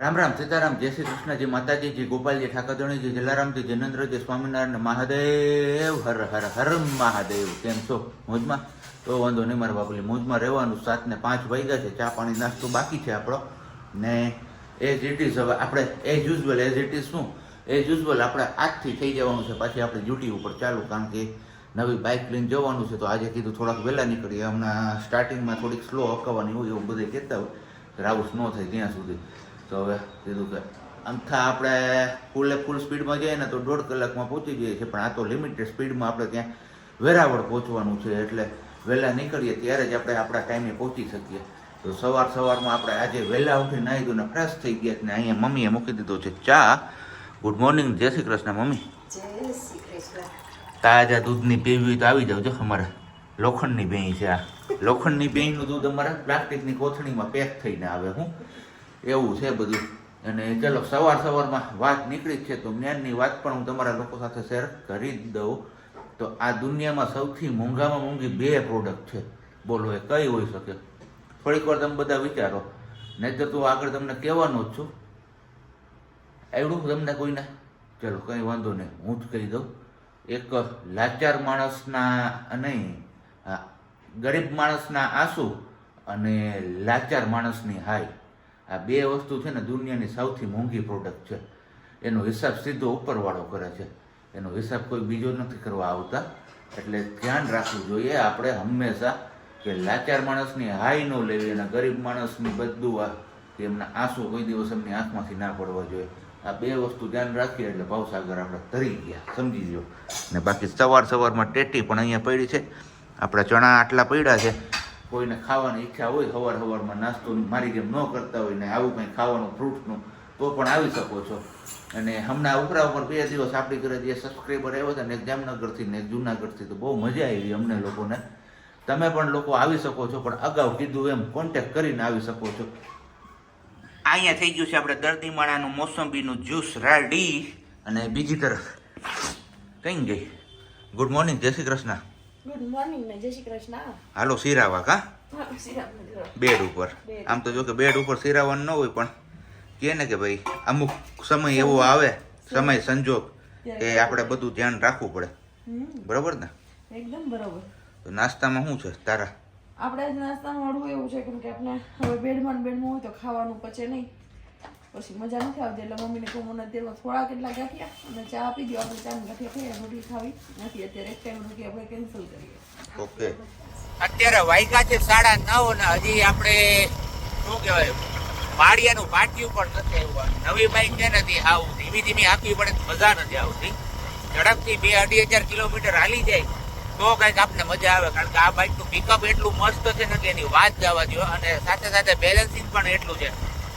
રામ રામ સીતારામ જય શ્રી કૃષ્ણજી માતાજી ગોપાલજી ઠાકરધણીજી જલારામજી જૈનેન્દ્રજી સ્વામિનારાયણ મહાદેવ હર હર હર મહાદેવ. કેમ છો? મોજમાં? તો વાંધો નહીં મારા બાપુલી, મોજમાં રહેવાનું. 7:05 વાગ્યા છે, ચા પાણી નાસ્તો બાકી છે આપણો ને એઝ ઇટ ઇઝ. હવે આપણે એઝ યુઝ્યુઅલ આપણે આજથી થઈ જવાનું છે પાછી આપણે ડ્યુટી ઉપર ચાલુ, કારણ કે નવી બાઇક લઈને જવાનું છે. તો આજે કીધું થોડાક વહેલા નીકળીએ. હમણાં સ્ટાર્ટિંગમાં થોડીક સ્લો હકવાની હોય એવું બધે કહેતા હોય, રાઉસ ન થાય ત્યાં સુધી. તો હવે કીધું કે અમથા આપણે ફૂલ સ્પીડમાં જઈએ ને તો 1.5 કલાકમાં પહોંચી જઈએ છીએ, પણ આ તો લિમિટેડ સ્પીડમાં આપણે ત્યાં વેરાવળ પહોંચવાનું છે, એટલે વહેલા નીકળીએ ત્યારે જ આપણે આપણા ટાઈમે પહોંચી શકીએ. તો સવારમાં આપણે આજે વહેલા ઉઠી નાહી ધોઈને ફ્રેશ થઈ ગયા ને અહીંયા મમ્મીએ મૂકી દીધો છે ચા. ગુડ મોર્નિંગ, જય શ્રી કૃષ્ણ મમ્મી. જય શ્રી કૃષ્ણ. તાજા દૂધની પીવી તો આવી જાવ. જો અમારે લોખંડની ભેંઈ છે. આ લોખંડની ભેંઈનું દૂધ અમારે પ્લાસ્ટિકની કોથળીમાં પેક થઈને આવે. હું એવું છે બધું. અને ચલો સવારમાં વાત નીકળી જ છે, તો જ્ઞાનની વાત પણ હું તમારા લોકો સાથે શેર કરી જ દઉં. તો આ દુનિયામાં સૌથી મોંઘામાં મોંઘી 2 પ્રોડક્ટ છે. બોલો એ કઈ હોઈ શકે? થોડીક વાર તમે બધા વિચારો, નહીં તો તું આગળ તમને કહેવાનો જ છું. આવડું તમને કોઈને? ચલો કંઈ વાંધો નહીં, હું જ કહી દઉં. એક લાચાર માણસના નહીં, ગરીબ માણસના આંસુ અને લાચાર માણસની હાય, આ 2 વસ્તુ છે ને દુનિયાની સૌથી મોંઘી પ્રોડક્ટ છે. એનો હિસાબ સીધો ઉપરવાળો કરે છે, એનો હિસાબ કોઈ બીજો નથી કરવા આવતા. એટલે ધ્યાન રાખવું જોઈએ આપણે હંમેશા કે લાચાર માણસની હાઈ ન લેવી અને ગરીબ માણસની બદદુઆ કે એમના આંસુ કોઈ દિવસ એમની આંખમાંથી ના પડવા જોઈએ. આ 2 વસ્તુ ધ્યાન રાખીએ એટલે ભાવસાગર આપણે તરી ગયા, સમજી લો. ને બાકી સવારમાં ટેટી પણ અહીંયા પડી છે. આપણા ચણા આટલા પડ્યા છે. કોઈને ખાવાની ઈચ્છા હોય સવારમાં નાસ્તો મારી જેમ ન કરતા હોય ને આવું કંઈ ખાવાનું ફ્રૂટનું, તો પણ આવી શકો છો. અને હમણાં ઉપર 2 દિવસ આપણી ઘરે જે સબસ્ક્રાઈબર આવ્યો હતા ને, એક જામનગરથી ને એક જુનાગઢથી, તો બહુ મજા આવી અમને લોકોને. તમે પણ લોકો આવી શકો છો, પણ અગાઉ કીધું એમ કોન્ટેક્ટ કરીને આવી શકો છો. અહીંયા થઈ ગયું છે આપણે દર્દી માણાનું મોસંબીનું જ્યુસ રેડી. અને બીજી તરફ કઈ ગઈ? ગુડ મોર્નિંગ, જય શ્રી કૃષ્ણ. ગુડ મોર્નિંગ ને જય શ્રી કૃષ્ણ. હાલો સિરાવા કા બેડ ઉપર. આમ તો જો કે બેડ ઉપર સિરાવાનું ન હોય, પણ કહે ને કે ભાઈ અમુક સમય એવો આવે, સમય સંજોગ કે આપણે બધું ધ્યાન રાખવું પડે. બરોબર ને? એકદમ બરોબર. તો નાસ્તામાં શું છે તારા? આપણે જ નાસ્તામાં મળવું એવું છે, કેમ કે આપણે હવે બેડમાં હોય તો ખાવાનું પચે નહીં, પછી મજા નથી આવતી. એટલે મમ્મીને કહું મને તેલમાં થોડા કેટલા ગાંઠિયા અને ચા આપી દો. આપણે ચાને ગાંઠિયા ખાઈએ, રોટલી ખાવી નથી અત્યારે. એક ટાઈમ રોટલી આપણે કેન્સલ કરીએ. ઓકે. અત્યારે વાગ્યા છે 9:30 ને હજી આપણે શું કહેવાય પાડિયાનું પાટિયું પણ નથી આવ્યું. નવી બાઈક છે નથી આવું ધીમી હાંકવી પડે, મજા નથી આવતી. ઝડપથી 2-2.5 કિલોમીટર હાલી જાય તો કંઈક આપણે મજા આવે, કારણ કે આ બાઈકનું પિકઅપ એટલું મસ્ત છે ને કે એની વાત જવા દો. અને સાથે બેલેન્સિંગ પણ એટલું છે.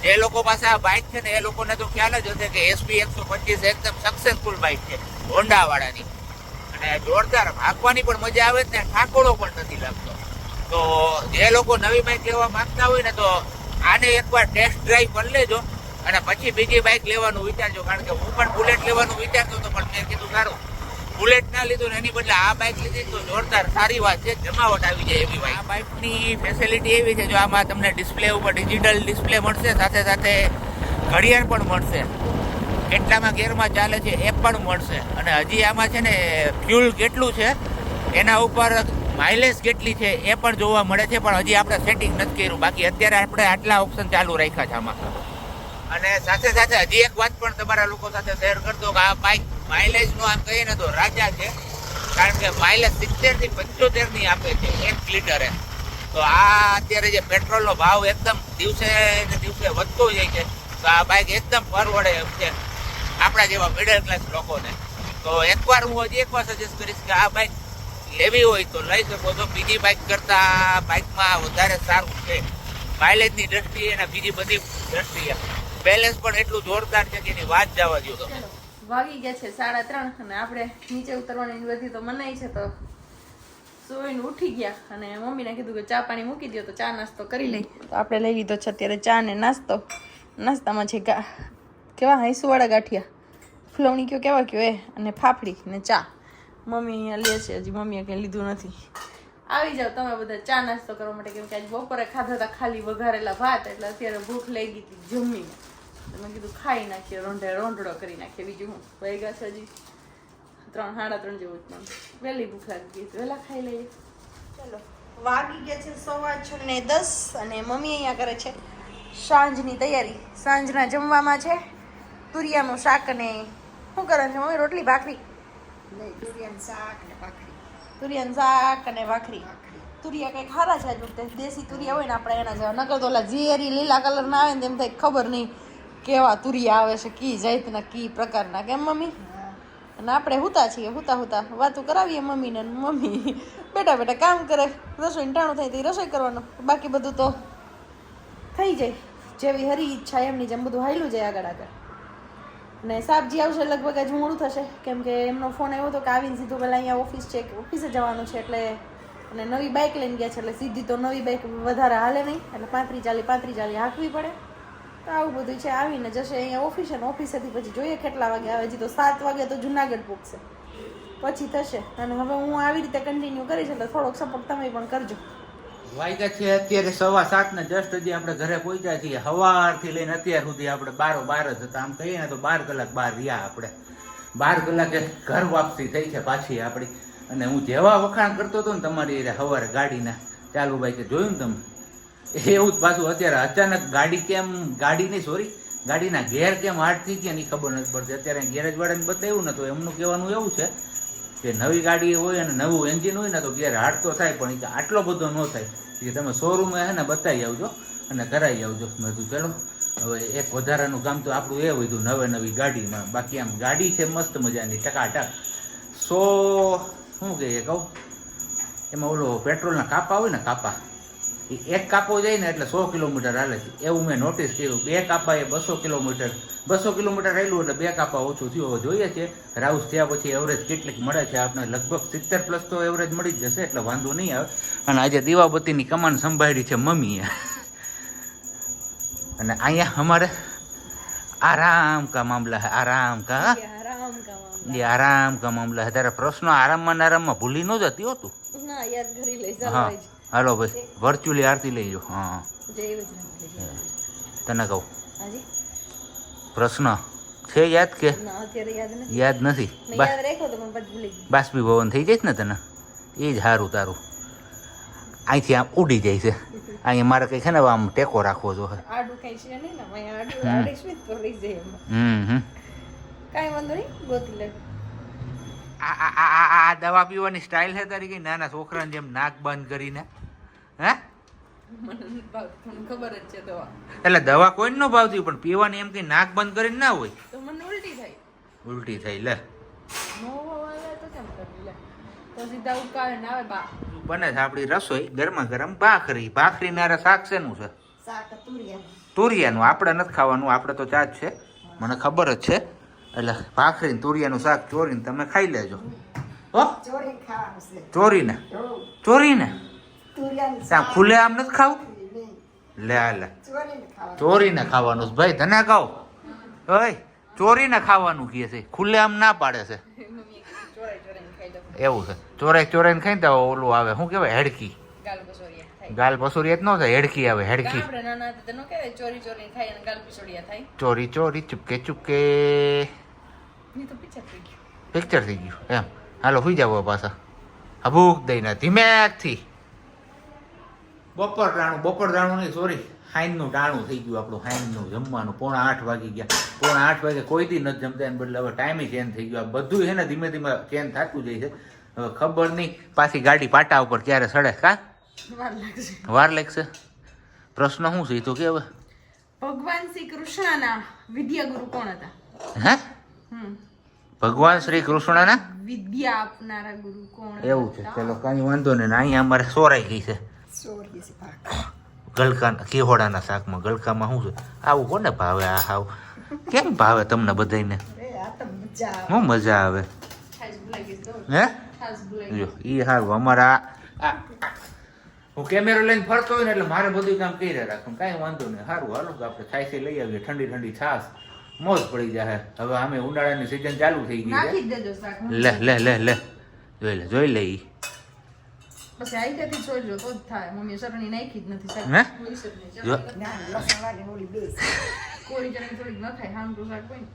જે લોકો પાસે આ બાઇક છે ને એ લોકોને તો ખ્યાલ જ હશે કે SP 125 એકદમ સક્સેસફુલ બાઇક છે હોન્ડા વાળાની. અને જોરદાર હાંકવાની પણ મજા આવે ને, ઠાકોડો પણ નથી લાગતો. તો જે લોકો નવી બાઇક લેવા માંગતા હોય ને, તો આને એકવાર ટેસ્ટ ડ્રાઈવ કરી લેજો અને પછી બીજી બાઇક લેવાનું વિચારજો. કારણ કે હું પણ બુલેટ લેવાનું વિચારતો હતો, પણ મેં કીધું સારું બુલેટ ના લીધું ને એની બદલે આ બાઇક લીધી તો જોરદાર સારી વાત છે, જમાવટ આવી જાય એવી બાઇક. આ બાઇકની ફેસિલિટી એવી છે, જો આમાં તમને ડિસ્પ્લે ઉપર ડિજિટલ ડિસ્પ્લે મળશે, સાથે ઘડિયાળ પણ મળશે, કેટલામાં ગેરમાં ચાલે છે એ પણ મળશે. અને હજી આમાં છે ને ફ્યુલ કેટલું છે, એના ઉપર માઇલેજ કેટલી છે એ પણ જોવા મળે છે, પણ હજી આપણે સેટિંગ નથી કર્યું. બાકી અત્યારે આપણે આટલા ઓપ્શન ચાલુ રાખ્યા છે આમાં. અને સાથે હજી એક વાત પણ તમારા લોકો સાથે શેર કરતો કે આ બાઇક માઇલેજ નું આમ કહીએ ને તો રાજા છે, કારણ કે માઇલેજ 70 થી 75 ની આપે છે 1 લીટરે. તો આ અત્યારે જે પેટ્રોલ નો ભાવ એકદમ દિવસે ને દિવસે વધતો જાય છે, તો આ બાઇક એકદમ પરવડે એમ છે આપણા જેવા મિડલ ક્લાસ લોકોને. તો એકવાર હું હજી એકવાર સજેસ્ટ કરીશ કે આ બાઇક લેવી હોય તો લઈ શકો છો. બીજી બાઇક કરતા બાઇકમાં વધારે સારું છે માઇલેજની દ્રષ્ટિએ અને બીજી બધી દ્રષ્ટિએ. બેલેન્સ પણ એટલું જોરદાર છે કે એની વાત જવા દો. તો વાગી ગયા છે 3:30 અને આપણે નીચે ઉતરવાની બધી તો મનાઈ છે, તો સોઈને ઉઠી ગયા. અને મમ્મીને કીધું કે ચા પાણી મૂકી દો, તો ચા નાસ્તો કરી લઈ. તો આપણે લઈ લીધો છે અત્યારે ચા ને નાસ્તો. નાસ્તામાં છે કેવા હૈસુવાળા ગાંઠિયા, ફૂલવણી કયો કેવા કયો એ, અને ફાફડી ને ચા. મમ્મી અહીંયા લે છે, હજી મમ્મીએ કંઈ લીધું નથી. આવી જાવ તમે બધા ચા નાસ્તો કરવા માટે, કેમ કે આજ બપોરે ખાધા હતા ખાલી વઘારેલા ભાત, એટલે અત્યારે ભૂખ લઈ ગઈ હતી જમીને. મેં કીધું ખાઈ નાખીએ, રોંઢડો કરી નાખીએ. બીજું હું વાગ્યા છે હજી 3 સાડા 3 જેવું જ. પણ વહેલી ભૂખ લાગી ગઈ, વહેલા ખાઈ લઈએ. ચલો, વાગી ગયા છે 6:10 અને મમ્મી અહીંયા કરે છે સાંજની તૈયારી. સાંજના જમવામાં છે તુરિયાનું શાક અને શું કરે છે મમ્મી? રોટલી ભાખરી? તુરિયાનું શાક ને ભાખરી. તુરિયાનું શાક અને ભાખરી. તુરિયા કંઈક ખારા છે આજુ, દેશી તુરિયા હોય ને આપણે એના જેવા. નકર તો ઓલા ઝેરી લીલા કલરના આવે ને તેમ થાય ખબર નહીં કેવા તુરિયા આવે છે, કી જાતના કી પ્રકારના. કેમ મમ્મી? અને આપણે હુતા છીએ, હુતા વાતું કરાવીએ મમ્મીને. મમ્મી બેટા બેટા કામ કરે, રસોઈ ટાણું થાય તો રસોઈ કરવાનું, બાકી બધું તો થઈ જાય. જેવી હરી ઈચ્છા એમની જેમ બધું હાયલું જાય આગળ. ને સાબજી આવશે લગભગ જ મોડું થશે, કેમ કે એમનો ફોન આવ્યો હતો કે આવીને સીધું પહેલાં અહીંયા ઓફિસે જવાનું છે. એટલે અને નવી બાઇક લઈને ગયા છે, એટલે સીધી તો નવી બાઇક વધારે હાલે નહીં, એટલે 35-40 હાંકવી પડે. તો આવું બધું છે. આવીને જશે અહીંયા ઓફિસે, ને ઓફિસેથી પછી જોઈએ કેટલા વાગે આવે. હજી તો 7 વાગે તો જુનાગઢ પૂગશે, પછી થશે. અને હવે હું આવી રીતે કન્ટિન્યુ કરીશ, એટલે થોડોક સપોર્ટ તમે પણ કરજો. વાગ્યા છે અત્યારે 7:15 ને જસ્ટ હજી આપણે ઘરે પહોંચ્યા છીએ. સવારથી લઈને અત્યાર સુધી આપણે 12 જ હતા. આમ કહીએ ને તો 12 કલાક બહાર રહ્યા આપણે. 12 કલાકે ઘર વાપસી થઈ છે પાછી આપણી. અને હું જેવા વખાણ કરતો હતો ને તમારી સવારે ગાડીના ચાલુ ભાઈ કે જોયું ને તમે, એવું જ પાછું અત્યારે અચાનક ગાડીના ગેર કેમ હાર્ડ થઈ ગયા ની ખબર નથી પડતી. અત્યારે ગેરેજ વાળાને બતાવ્યું ને તો એમનું કહેવાનું એવું છે કે નવી ગાડી હોય અને નવું એન્જિન હોય ને તો ગેર હાર્ડ તો થાય, પણ આટલો બધો ન થાય. કે તમે શોરૂમે હે ને બતાવી આવજો અને કરાવી આવજો. મેં કીધું ચલો હવે એક વધારાનું કામ તો આપણું એ હોય હતું નવી ગાડીમાં. બાકી આમ ગાડી છે મસ્ત મજાની ટકાટક. શું કહીએ કહું, એમાં ઓલો પેટ્રોલના કાપા હોય ને કાપા, એ એક કાપો જાય ને એટલે 100 કિલોમીટર હાલે છે. એવું મેં નોટિસ કર્યું. 2 કાપા એ 200 કિલોમીટર હાલ્યું એટલે 2 કાપા ઓછું થયું. જોઈએ છે રાઉસ થયા પછી એવરેજ કેટલીક મળે છે આપણે. લગભગ 70+ તો એવરેજ મળી જ જશે, એટલે વાંધો નહીં આવે. અને આજે દીવાબત્તીની કમાન સંભાળી છે મમ્મીએ. અને અહીંયા અમારે આરામ કા મામલા હે, આરામ કા મામલા હે. તારા પ્રશ્નો આરામમાં ભૂલી ન જતી હોતું. ના યાદ કરી લઈશ. હા હાલો ભાઈ, વર્ચ્યુઅલી આરતી લઈ લો. હા તને કહું પ્રશ્ન છે યાદ કે યાદ નથી? બાષ્પીભવન થઈ જાય ને તને, એ જ સારું તારું. અહીંથી આમ ઉડી જાય છે. અહીંયા મારે કઈ છે ને આમ ટેકો રાખવો જો. આ દવા પીવાની સ્ટાઇલ છે તારી કઈ નાના છોકરાને જેમ નાક બંધ કરીને? હે ખબર જ છે દવા. એટલે દવા કોઈ ન ભાવતી, પણ પીવાની એમ કઈ નાક બંધ કરીને ના હોય તો મને ઉલટી થાય. ઉલટી થાય લે. તો કેમ કરવી લે? તો સીધા ઉકાળે ને આવે બા. બને છે આપણી રસોઈ ગરમા ગરમ ભાખરી નારા શાક શેનું છે? શાક તુરિયાનું. આપણે નથી ખાવાનું, આપણે તો ચા જ છે, મને ખબર જ છે. એટલે ભાખરી તુરિયાનું શાક ચોરીને તમે ખાઈ લેજો. ચોરીને ખુલ્લે આમ નથી ખાવું? લે ચોરીને ખાવાનું છે ભાઈ. તને કહું ઓય, ચોરીને ખાવાનું કહે છે, ખુલ્લે આમ ના પાડે છે. એવું છે, ચોરાઈને ખાઈ તો ઓલું આવે શું કહેવાય, હેડકી. ગાલ પસોરિયા જ ન થાય, હેડકી આવે. હેડકી ચોરી ચૂપકે પિક્ચર થઈ ગયું એમ. હાલો સુઈ જાવ પાછા. હબૂક દઈને ધીમેકથી. બપોર ટાણું નહીં, સોરી હાઈનનું ટાણું થઈ ગયું આપણું. હાઈનનું જમવાનું 7:45 વાગી ગયા. 7:45 વાગે કોઈ દી નથી જમતા, એને બદલે હવે ટાઈમે ચેન્જ થઈ ગયો. આ બધું છે ને ધીમે ધીમે ચેન્જ થતું જાય છે. હવે ખબર નહીં પાછી ગાડી પાટા ઉપર ક્યારે સડે. કા વાર લાગશે? પ્રશ્ન શું છે એ તો કે હવે. ભગવાન શ્રી કૃષ્ણના વિદ્યાગુરુ કોણ હતા? હે ભગવાન શ્રી કૃષ્ણના વિદ્યા આપનારા ગુરુ કોણ? એવું છે. ચલો કઈ વાંધો નહીં. અહીંયા અમારે સોરાઈ ગઈ છે ગલકા કેહોડાના શાકમાં. ગલકામાં શું છે? આવું કોને ભાવે? આ હાવ કેમ ભાવે તમને બધાને? શું મજા આવે હે? જો ઈ હારું. અમારા હું કેમેરો લઈને ફરતો હોય ને એટલે મારે બધું કામ કરી રાખું, કાંઈ વાંધો નહીં. સારું હાલો કે આપણે છાશ લઈ આવીએ, ઠંડી છાશ મોજ પડી જાય. હવે અમે ઉનાળાની સિઝન ચાલુ થઈ ગઈ છે. લે જોઈ લે ઈ પછી આઈથી જોઈજો તો જ થાય. મમ્મી ચટણી નાખી જ નથી. કોરી ચટણી થોડીક ન ખાય હામટું શાક હોય ને